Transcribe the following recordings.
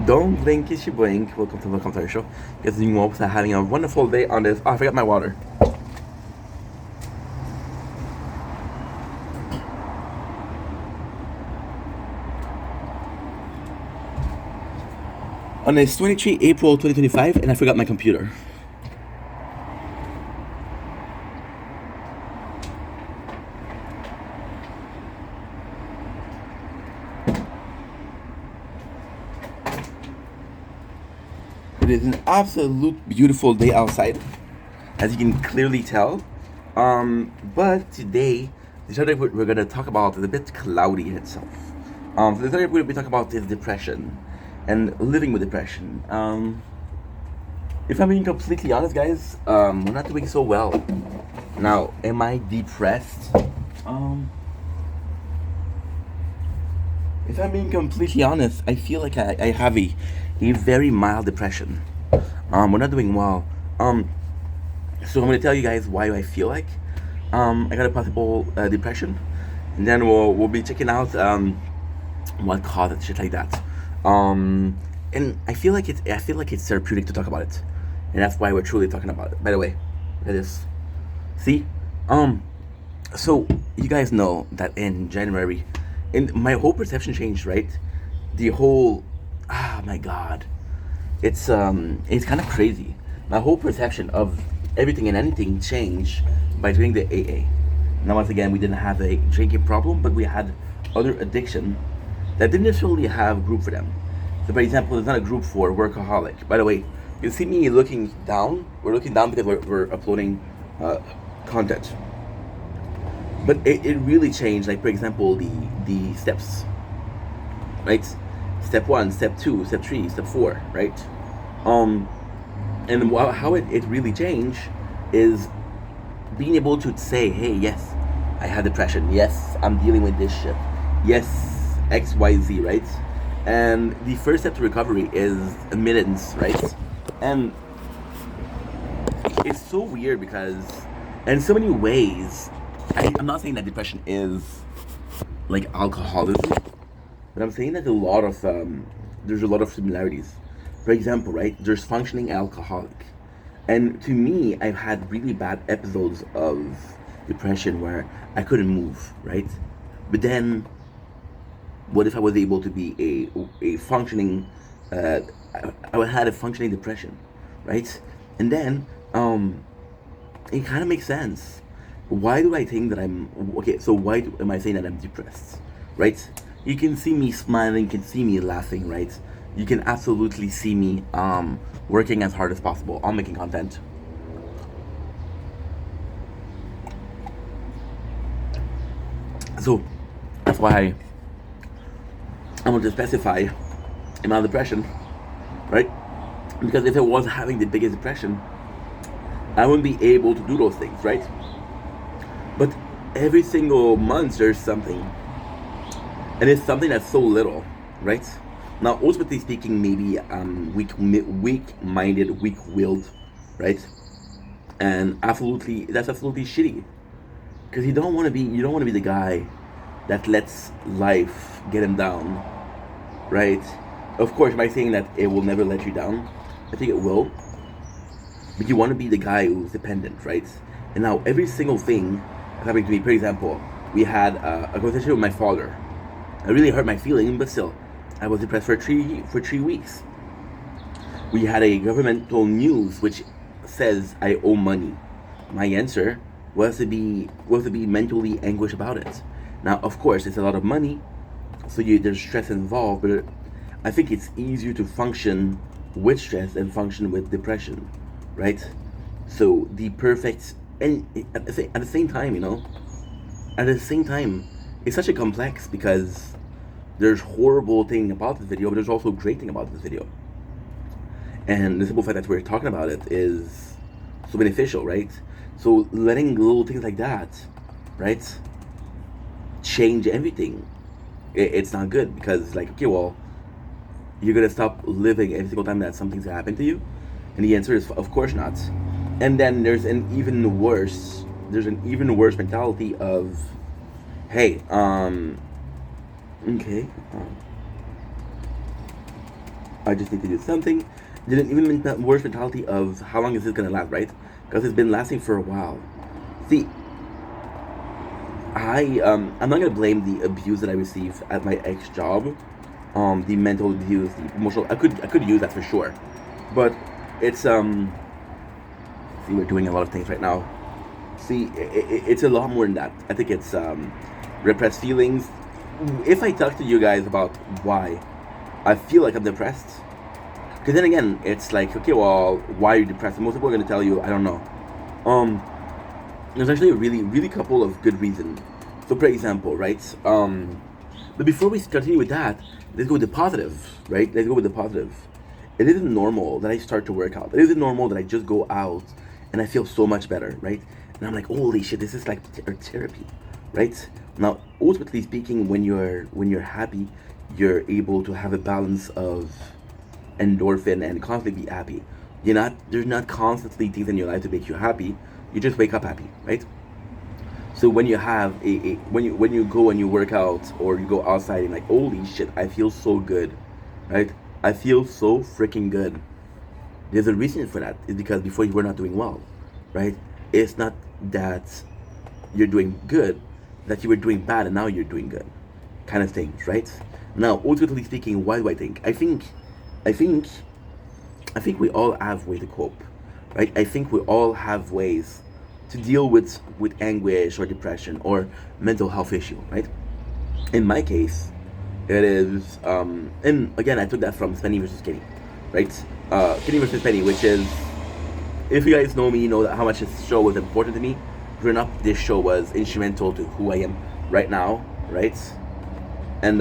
Don't blink, it's your blink. Welcome to the Commentary Show. Guys, you all are having a wonderful day on this. Oh, I forgot my water. On this 23 April 2025, and I forgot my computer. It is an absolute beautiful day outside, as you can clearly tell. But today, the subject we're going to talk about is a bit cloudy in itself. So the subject we'll be talking about is depression and living with depression. If I'm being completely honest, guys, we're not doing so well. Now, am I depressed? If I'm being completely honest, I feel like I have a very mild depression. We're not doing well. So I'm gonna tell you guys why I feel like I got a possible depression, and then we'll be checking out what caused it, shit like that. And I feel like it's therapeutic to talk about it, and that's why we're truly talking about it. By the way, look at this. See, so you guys know that in January, and my whole perception changed, right? The whole, ah, my God, it's kind of crazy. My whole perception of everything and anything changed by doing the AA. Now, once again, we didn't have a drinking problem, but we had other addiction that didn't necessarily have group for them. So, for example, there's not a group for workaholic. By the way, you see me looking down. We're looking down because we're uploading content. But it really changed. Like, for example, the steps, right? Step one, step two, step three, step four, right? Um, and how it really changed is being able to say, hey, yes, I had depression. Yes, I'm dealing with this shit. Yes, X, Y, Z, right? And the first step to recovery is admittance, right? And it's so weird because, in so many ways, I'm not saying that depression is like alcoholism, but I'm saying that there's a lot of similarities. For example, right? There's functioning alcoholic, and to me, I've had really bad episodes of depression where I couldn't move, right? But then, what if I was able to be a functioning, uh, I had a functioning depression, right? And then, it kind of makes sense. Why do I think that I'm okay? So am I saying that I'm depressed, right? You can see me smiling, you can see me laughing, right? You can absolutely see me working as hard as possible on making content. So that's why I want to specify amount of depression, right? Because if I was having the biggest depression, I wouldn't be able to do those things, right? But every single month there's something, and it's something that's so little, right? Now, ultimately speaking, maybe weak-minded, weak-willed, right? And absolutely, that's absolutely shitty, because you don't want to be the guy that lets life get him down, right? Of course, by saying that it will never let you down, I think it will, but you want to be the guy who's dependent, right? And now every single thing happening to me. For example, we had a conversation with my father. It really hurt my feeling, but still, I was depressed for 3 weeks. We had a governmental news which says I owe money. My answer was to be mentally anguished about it. Now, of course, it's a lot of money, so there's stress involved, but I think it's easier to function with stress than function with depression, right? So the perfect, and at the same time, at the same time, it's such a complex because there's horrible thing about this video, but there's also great thing about this video. And the simple fact that we're talking about it is so beneficial, right? So letting little things like that, right, change everything. It's not good because, like, okay, well, you're gonna stop living every single time that something's happened to you, and the answer is, of course not. And then there's an even worse mentality of, hey, okay, I just need to do something. Didn't even worse mentality of how long is this gonna last, right? Because it's been lasting for a while. See, I'm not gonna blame the abuse that I received at my ex job, the mental abuse, the emotional. I could use that for sure, but it's See, we're doing a lot of things right now. See, it's a lot more than that. I think it's repressed feelings. If I talk to you guys about why I feel like I'm depressed, because then again, it's like, okay, well, why are you depressed? And most people are gonna tell you, I don't know. Um, there's actually a really couple of good reasons. So, for example, right? But before we continue with that, let's go with the positive, right? Let's go with the positive. It isn't normal that I start to work out. It isn't normal that I just go out and I feel so much better, right? And I'm like, holy shit, this is like therapy, right? Now, ultimately speaking, when you're happy, you're able to have a balance of endorphin and constantly be happy. There's not constantly things in your life to make you happy. You just wake up happy, right? So when you have when you go and you work out or you go outside and like, holy shit, I feel so good, right? I feel so freaking good. There's a reason for that. It's because before you were not doing well, right? It's not that you're doing good, that you were doing bad and now you're doing good, kind of things, right? Now, ultimately speaking, why do I think? I think, I think we all have way to cope, right? I think we all have ways to deal with anguish or depression or mental health issue, right? In my case, it is, and again, I took that from Spenny versus Kenny, right? Kenny versus Penny, which is, if you guys know me, you know that how much this show was important to me. Growing up, this show was instrumental to who I am right now, right? And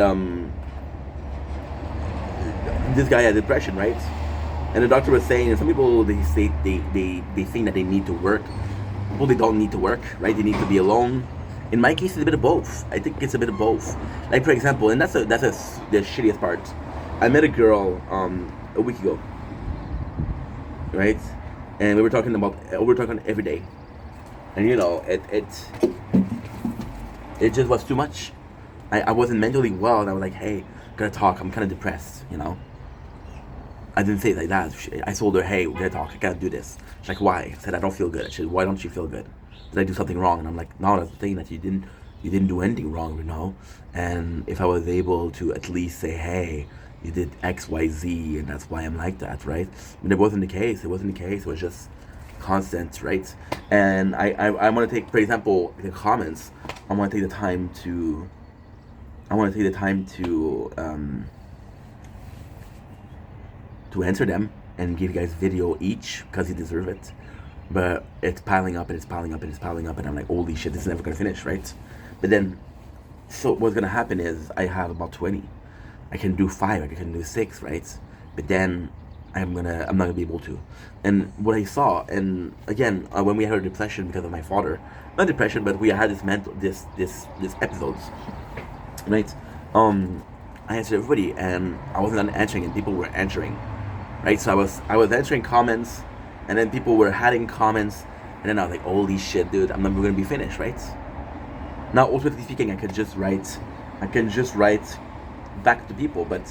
this guy had depression, right? And the doctor was saying, some people they say they think that they need to work. People they don't need to work, right? They need to be alone. In my case, it's a bit of both. I think it's a bit of both. Like for example, and the shittiest part. I met a girl a week ago, right? And we were talking every day, and it just was too much. I wasn't mentally well, and I was like, hey, gotta talk. I'm kind of depressed, I didn't say it like that. I told her, hey, we gotta talk. I gotta do this. She's like, why? I said, I don't feel good. She said, why don't you feel good? Did I do something wrong? And I'm like, no, that's the thing, that you didn't do anything wrong, And if I was able to at least say, hey, you did X, Y, Z, and that's why I'm like that, right? But it wasn't the case. It wasn't the case. It was just constant, right? And I want to take, for example, the comments. I want to take the time to answer them and give you guys video each because you deserve it. But it's piling up and it's piling up and it's piling up, and I'm like, holy shit, this is never gonna finish, right? But then, so what's gonna happen is I have about 20. I can do 5, I can do 6, right? But then I'm not gonna be able to. And what I saw, and again, when we had a depression because of my father, not depression, but we had this episodes, right? I answered everybody, and I wasn't answering, and people were answering, right? So I was answering comments, and then people were adding comments, and then I was like, holy shit, dude, I'm never gonna be finished, right? Now, ultimately speaking, I can just write back to people, but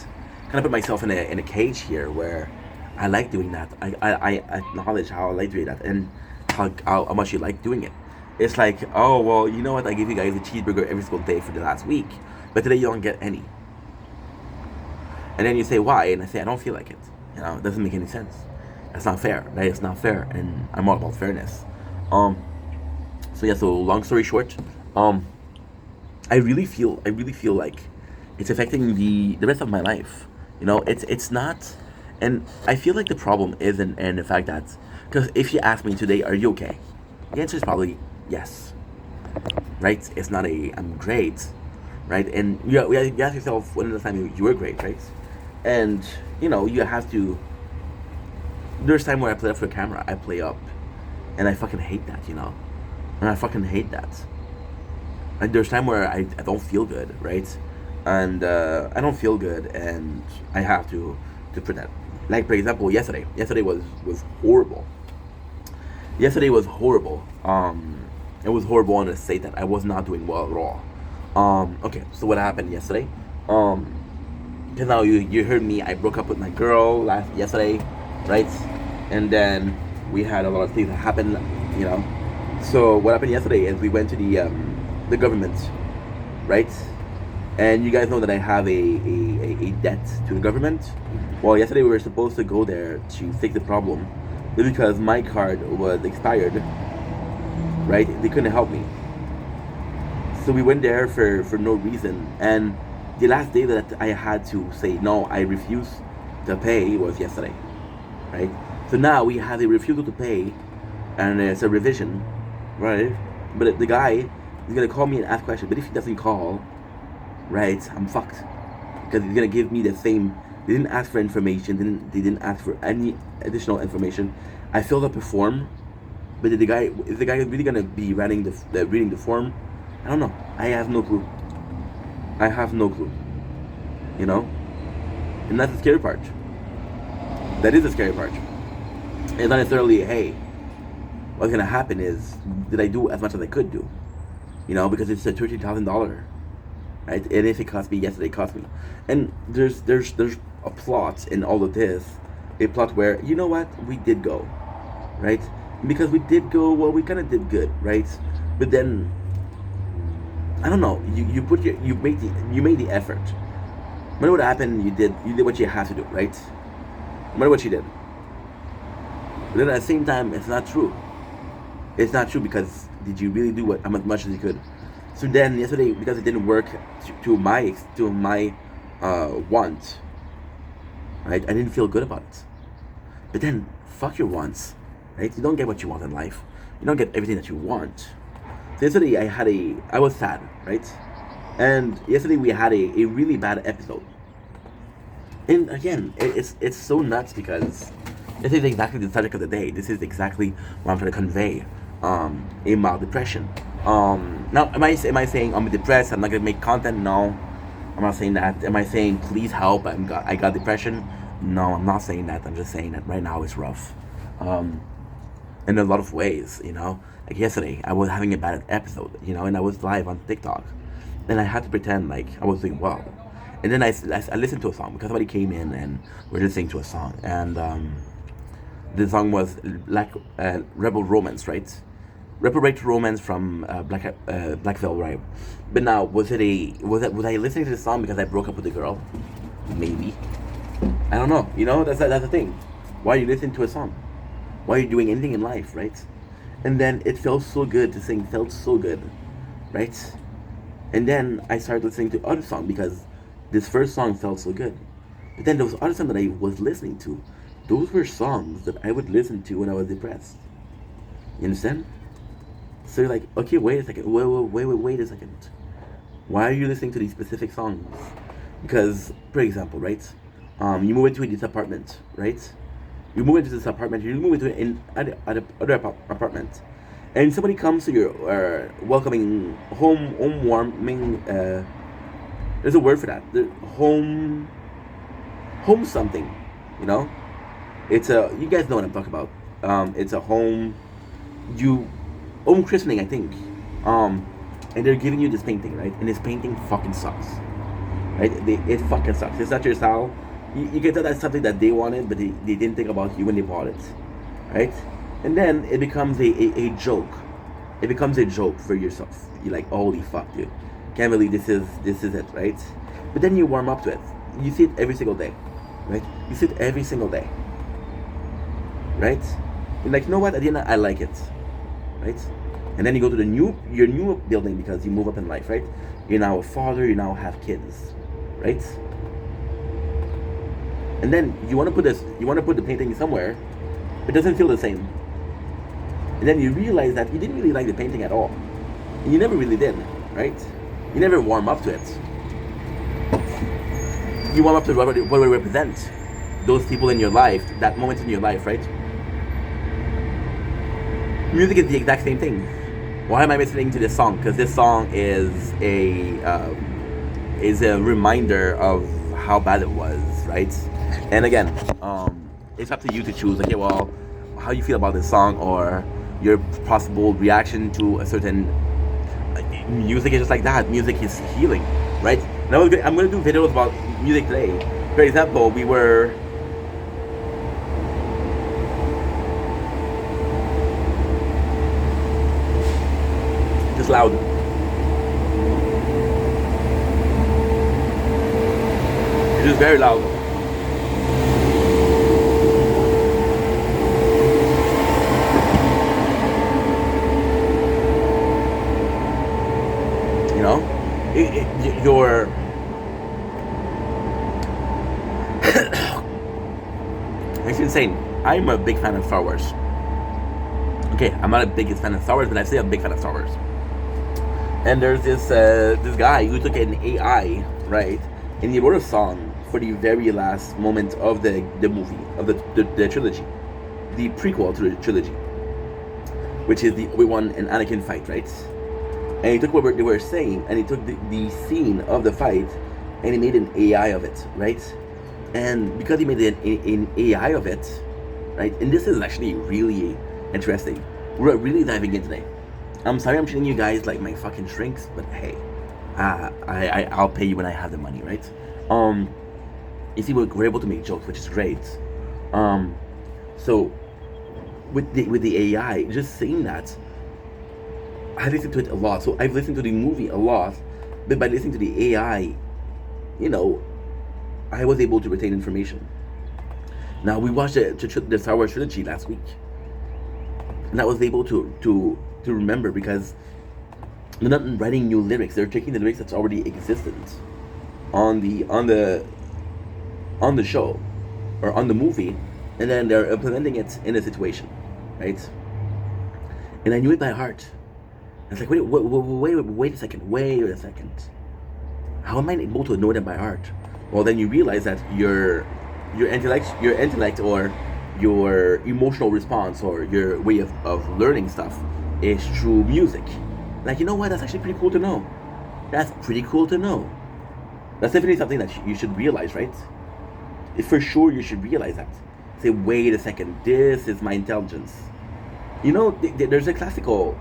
kind of put myself in a cage here where I like doing that. I acknowledge how I like doing that and how much you like doing it. It's like, oh, well, you know what? I give you guys a cheeseburger every single day for the last week, but today you don't get any. And then you say, why? And I say, I don't feel like it. It doesn't make any sense. That's not fair, right? It's not fair, and I'm all about fairness. So long story short, I really feel like it's affecting the rest of my life. It's not, and I feel like the problem isn't in the fact that, because if you ask me today, are you okay? The answer is probably yes, right? It's not I'm great, right? And you ask yourself, when was the time you were great, right? And you have to. There's time where I play up for the camera, I play up, and I fucking hate that, and I fucking hate that. And there's time where I don't feel good, right? And I don't feel good, and I have to pretend. Like for example, yesterday was horrible. Yesterday was horrible. It was horrible on the state that I was not doing well at all. Okay, so what happened yesterday? Because now you heard me. I broke up with my girl yesterday, right? And then we had a lot of things that happened, you know. So what happened yesterday is we went to the government, right? And you guys know that I have a debt to the government. Well, yesterday we were supposed to go there to fix the problem, but because my card was expired, right? They couldn't help me. So we went there for no reason. And the last day that I had to say no, I refuse to pay was yesterday, right? So now we have a refusal to pay, and it's a revision, right? But the guy is gonna call me and ask questions. But if he doesn't call, right, I'm fucked, because he's gonna give me the same. They didn't ask for information. They didn't ask for any additional information. I filled up a form, but is the guy really gonna be reading the form? I don't know. I have no clue. I have no clue. You know, and that's the scary part. That is the scary part. It's not necessarily, hey, what's gonna happen is, did I do as much as I could do? You know, because it's a $30,000, right? And if it cost me yesterday, it cost me. And there's a plot in all of this, a plot where, you know what, we did go, right? Because we did go, well, we kind of did good, right? But then, I don't know. You made the effort. No matter what happened, you did what you had to do, right? No matter what you did. But then at the same time, it's not true. It's not true, because did you really do as much as you could? So then yesterday, because it didn't work to my want, right? I didn't feel good about it. But then, fuck your wants, right? You don't get what you want in life. You don't get everything that you want. So yesterday I was sad, right? And yesterday we had a really bad episode. And again, it's so nuts, because this is exactly the subject of the day. This is exactly what I'm trying to convey. A mild depression. Now, am I saying I'm depressed, I'm not gonna make content? No, I'm not saying that. Am I saying please help, I got depression? No, I'm not saying that. I'm just saying that right now it's rough. In a lot of ways, you know. Like yesterday, I was having a bad episode, you know, and I was live on TikTok, and I had to pretend like I was doing well. And then I listened to a song, because somebody came in and we're listening to a song, and the song was Rebel Romance, right? Reprobate Romance from Black Veil, right? But now, was I listening to the song because I broke up with a girl? Maybe. I don't know. You know, that's the thing. Why are you listening to a song? Why are you doing anything in life, right? And then it felt so good to sing. Felt so good, right? And then I started listening to other songs, because this first song felt so good. But then those other songs that I was listening to, those were songs that I would listen to when I was depressed. You understand? So you're like, okay, wait a second. Wait a second. Why are you listening to these specific songs? Because, for example, right? You move into this apartment, right? You move into this apartment. You move into other apartment, and somebody comes to your welcoming home warming. There's a word for that. Home something. You know, it's you guys know what I'm talking about. It's a home christening, I think. And they're giving you this painting, right? And this painting fucking sucks, right? It fucking sucks. It's not your style. You can tell that's something that they wanted, but they didn't think about you when they bought it, right? And then it becomes a joke. It becomes a joke for yourself. You're like, holy fuck, dude, can't believe this is it, right? But then you warm up to it. You see it every single day, right? You see it every single day, right? You're like, you know what? At the end, I like it, right? And then you go to your new building, because you move up in life, right? You're now a father. You now have kids, right? And then you want to put the painting somewhere, it doesn't feel the same. And then you realize that you didn't really like the painting at all, and you never really did, right? You never warm up to it. You warm up to what it represents, those people in your life, that moment in your life, right? Music is the exact same thing. Why am I listening to this song? Because this song is a reminder of how bad it was, right? And again, it's up to you to choose. Okay, well, how you feel about this song, or your possible reaction to a certain music is just like that. Music is healing, right? And I'm gonna do videos about music today. For example, we were just loud. It is very loud. You know, your it's insane. I'm a big fan of Star Wars. Okay, I'm not a biggest fan of Star Wars, but I say I'm a big fan of Star Wars. And there's this guy who took an AI, right, and he wrote a song for the very last moment of the movie, of the trilogy, the prequel to the trilogy, which is the Obi-Wan and Anakin fight, right? And he took what they were saying, and he took the scene of the fight, and he made an AI of it, right? And because he made an AI of it, right, and this is actually really interesting, we're really diving in today. I'm sorry I'm treating you guys like my fucking shrinks, but hey, I'll pay you when I have the money, right? You see, we're able to make jokes, which is great. So with the AI, just saying that, I listened to it a lot. So I've listened to the movie a lot, but by listening to the AI, you know, I was able to retain information. Now we watched the Star Wars trilogy last week, and I was able to remember because they're not writing new lyrics; they're taking the lyrics that's already existent on the show or on the movie, and then they're implementing it in a situation, right? And I knew it by heart. It's like, wait a second. How am I able to know that by heart? Well, then you realize that your intellect or your emotional response or your way of learning stuff is through music. Like, you know what? That's actually pretty cool to know. That's pretty cool to know. That's definitely something that you should realize, right? For sure, you should realize that. Say, wait a second, this is my intelligence. You know, there's a classical,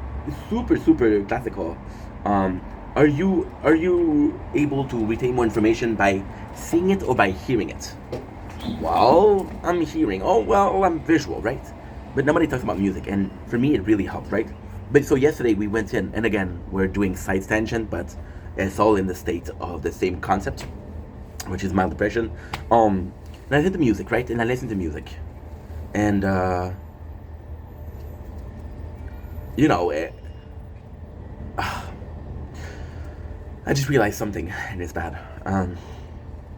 super classical. Are you able to retain more information by seeing it or by hearing it? Well, I'm hearing. Oh, well, I'm visual, right? But nobody talks about music, and for me, it really helped, right? But so yesterday we went in, and again, we're doing side tangent, but it's all in the state of the same concept, which is mild depression. And I listened to music, right? And I listened to music, and you know, I just realized something, and it's bad.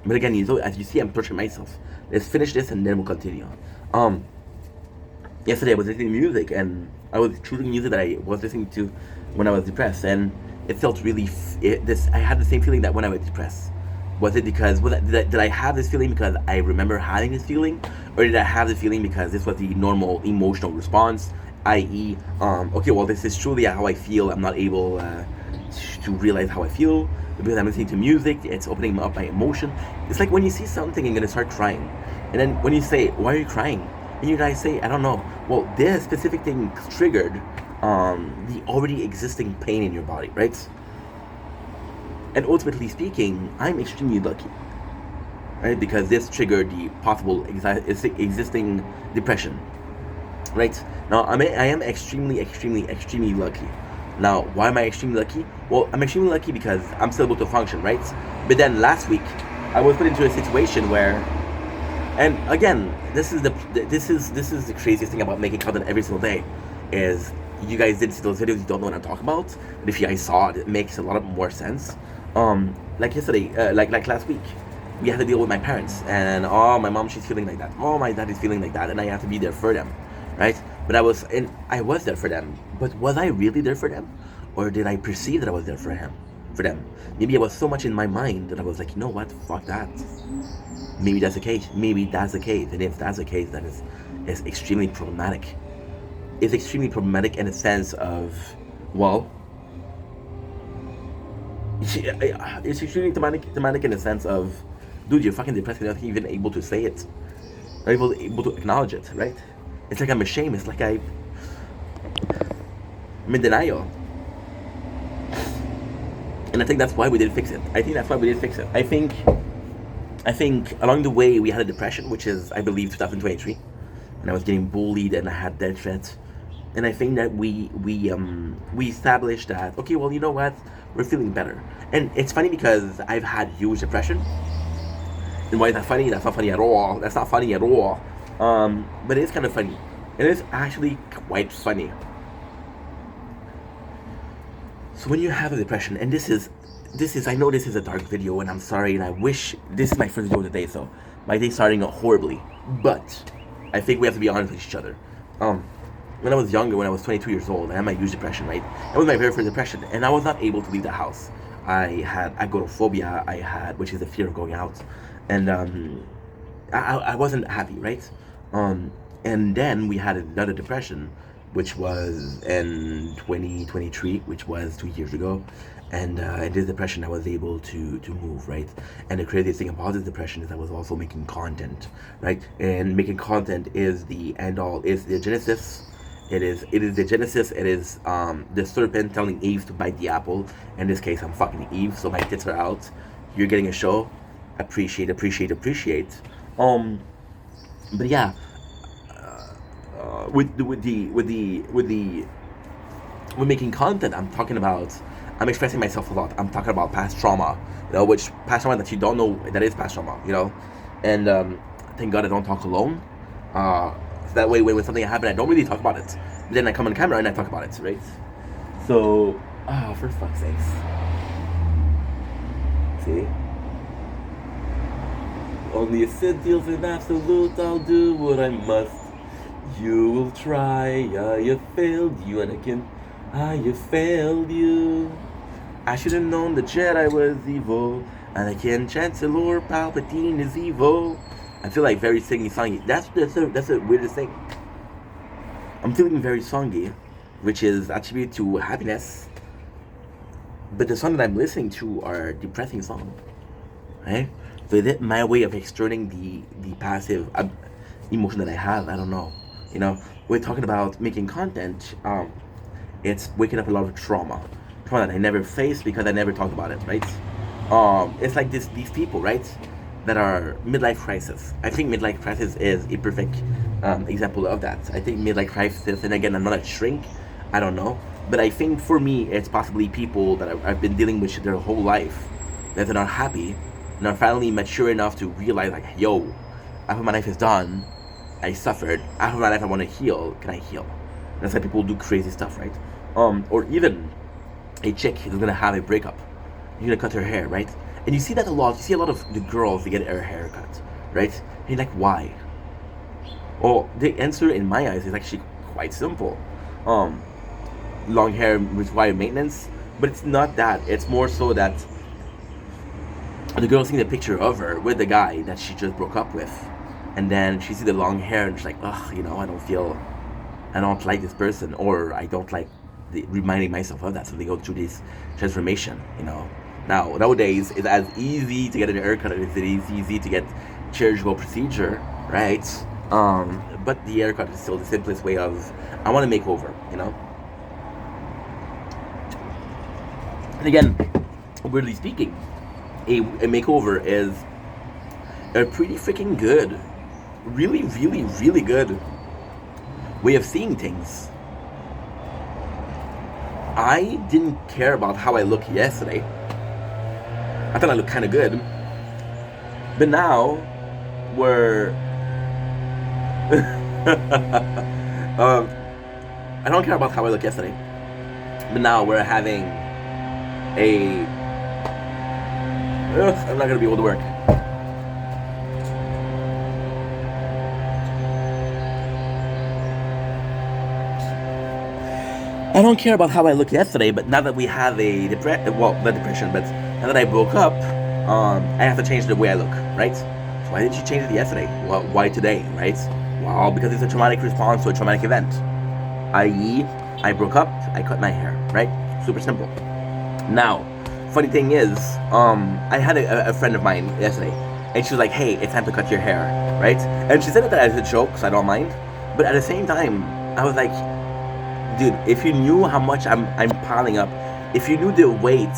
But again, as you see, I'm pushing myself. Let's finish this, and then we'll continue. Yesterday I was listening to music, and I was choosing music that I was listening to when I was depressed, and it felt really. I had the same feeling that when I was depressed. Was it because did I have this feeling because I remember having this feeling, or did I have the feeling because this was the normal emotional response, i.e., okay, well, this is truly how I feel. I'm not able to realize how I feel because I'm listening to music. It's opening up my emotion. It's like when you see something and you're gonna start crying, and then when you say, "Why are you crying?" and you guys say, "I don't know." Well, this specific thing triggered the already existing pain in your body, right? And ultimately speaking, I'm extremely lucky, right? Because this triggered the possible existing depression, right? Now, I am extremely lucky. Now, why am I extremely lucky? Well, I'm extremely lucky because I'm still able to function, right? But then last week, I was put into a situation where, and again, this is the craziest thing about making content every single day, is you guys didn't see those videos, you don't know what I'm talking about. And if you guys saw it, it makes a lot more sense. Like yesterday, like last week, we had to deal with my parents, and oh, my mom, she's feeling like that. Oh, my dad is feeling like that, and I have to be there for them, right? But I was there for them. But was I really there for them, or did I perceive that I was there for them? Maybe I was so much in my mind that I was like, you know what? Fuck that. Maybe that's the case. And if that's the case, then it's extremely problematic. It's extremely problematic in the sense of, well, it's extremely thematic in the sense of, dude, you're fucking depressed. You're not even able to say it. Not able to acknowledge it, right? It's like I'm ashamed. It's like I'm in denial. And I think that's why we did fix it. I think along the way we had a depression, which is, I believe, 2023, and I was getting bullied and I had death threats. And I think that we established that, okay, well, you know what, we're feeling better. And it's funny because I've had huge depression. And why is that funny? That's not funny at all. That's not funny at all. But it is kind of funny. It is actually quite funny. So when you have a depression, and this is, I know this is a dark video, and I'm sorry, and I wish, this is my first video of the day, so my day's starting out horribly. But I think we have to be honest with each other. When I was younger, when I was 22 years old, I had my huge depression, right? That was my very first depression, and I was not able to leave the house. I had agoraphobia, which is the fear of going out, and I wasn't happy, right? And then we had another depression, which was in 2023, which was 2 years ago. And in this depression, I was able to move, right? And the craziest thing about this depression is I was also making content, right? And making content is the end all, is the genesis. It is the genesis. It is the serpent telling Eve to bite the apple. In this case, I'm fucking Eve, so my tits are out. You're getting a show. Appreciate. But yeah, with making content, I'm expressing myself a lot. I'm talking about past trauma, which past trauma that you don't know that is past trauma, and thank God I don't talk alone. So that way, when something happened, I don't really talk about it. But then I come on camera and I talk about it, right? So, for fuck's sakes. See? Only a sin deals in absolute, I'll do what I must. You will try, I have failed you, and I have failed you. I should have known the Jedi was evil, and Chancellor Palpatine is evil. I feel like very singy-songy. That's the weirdest thing. I'm feeling very songy, which is attributed to happiness. But the songs that I'm listening to are depressing songs, right? So is it my way of external the passive emotion that I have? I don't know. We're talking about making content. It's waking up a lot of trauma that I never faced because I never talked about it, right? It's like these people, right, that are midlife crisis. I think midlife crisis is a perfect example of that. I think midlife crisis, and again, I'm not a shrink, I don't know, but I think for me, it's possibly people that I've been dealing with their whole life that are not happy and are finally mature enough to realize, like, yo, after my life is done, I suffered. After my life, I want to heal. Can I heal? That's why people do crazy stuff, right? Or even a chick is gonna have a breakup. You're gonna cut her hair, right? And you see that a lot. You see a lot of the girls that get their hair cut, right? And you're like, why? Well, the answer in my eyes is actually quite simple. Long hair requires maintenance, but it's not that. It's more so that the girl seeing the picture of her with the guy that she just broke up with, and then she sees the long hair and she's like, ugh, I don't like this person, or I don't like reminding myself of that. So they go through this transformation, Now, nowadays, it's as easy to get a haircut as it is easy to get surgical procedure, right? But the haircut is still the simplest way of, I want to make over, And again, weirdly speaking, a makeover is a pretty freaking good, really, really, really good way of seeing things. I didn't care about how I looked yesterday. I thought I looked kind of good. But now, we're... I don't care about how I looked yesterday. But now we're having I'm not going to be able to work. I don't care about how I looked yesterday, but now that we have the depression, but now that I broke up, I have to change the way I look, right? So why didn't you change it yesterday? Well, why today, right? Well, because it's a traumatic response to a traumatic event. I.e., I broke up, I cut my hair, right? Super simple. Now, funny thing is, I had a friend of mine yesterday, and she was like, hey, it's time to cut your hair, right? And she said it as a joke, so I don't mind. But at the same time, I was like, dude, if you knew how much I'm piling up, if you knew the weight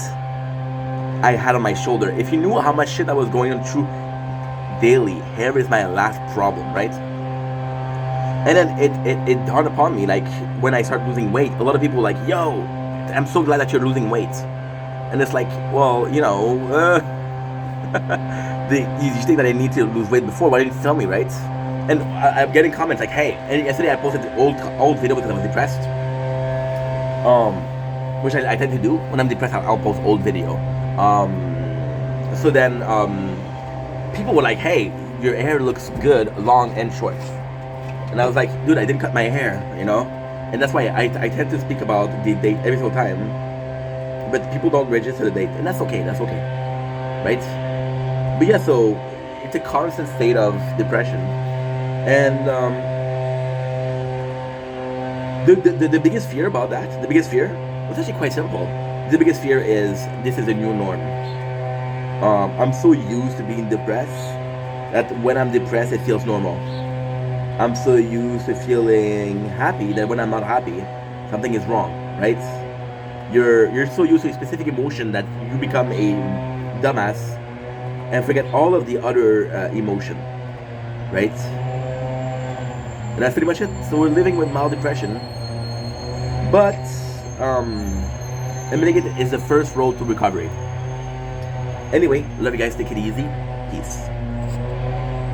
I had on my shoulder. If you knew how much shit I was going on through daily, hair is my last problem, right? And then it dawned upon me, like, when I started losing weight, a lot of people were like, yo, I'm so glad that you're losing weight. And it's like, well, you know, you think that I need to lose weight before, why didn't you tell me, right? And I'm getting comments like, hey, and yesterday I posted the old video because I was depressed. Which I tend to do. When I'm depressed, I'll post old video. So then people were like, hey, your hair looks good, long and short. And I was like, dude, I didn't cut my hair, you know? And that's why I tend to speak about the date every single time. But people don't register the date, and that's okay, right? But yeah, so it's a constant state of depression. And the biggest fear about that, the biggest fear, was actually quite simple. The biggest fear is this is a new norm. I'm so used to being depressed that when I'm depressed, it feels normal. I'm so used to feeling happy that when I'm not happy, something is wrong, right? You're so used to a specific emotion that you become a dumbass and forget all of the other emotion, right? And that's pretty much it. So we're living with mild depression, but admitting it is the first road to recovery. Anyway, love you guys. Take it easy. Peace.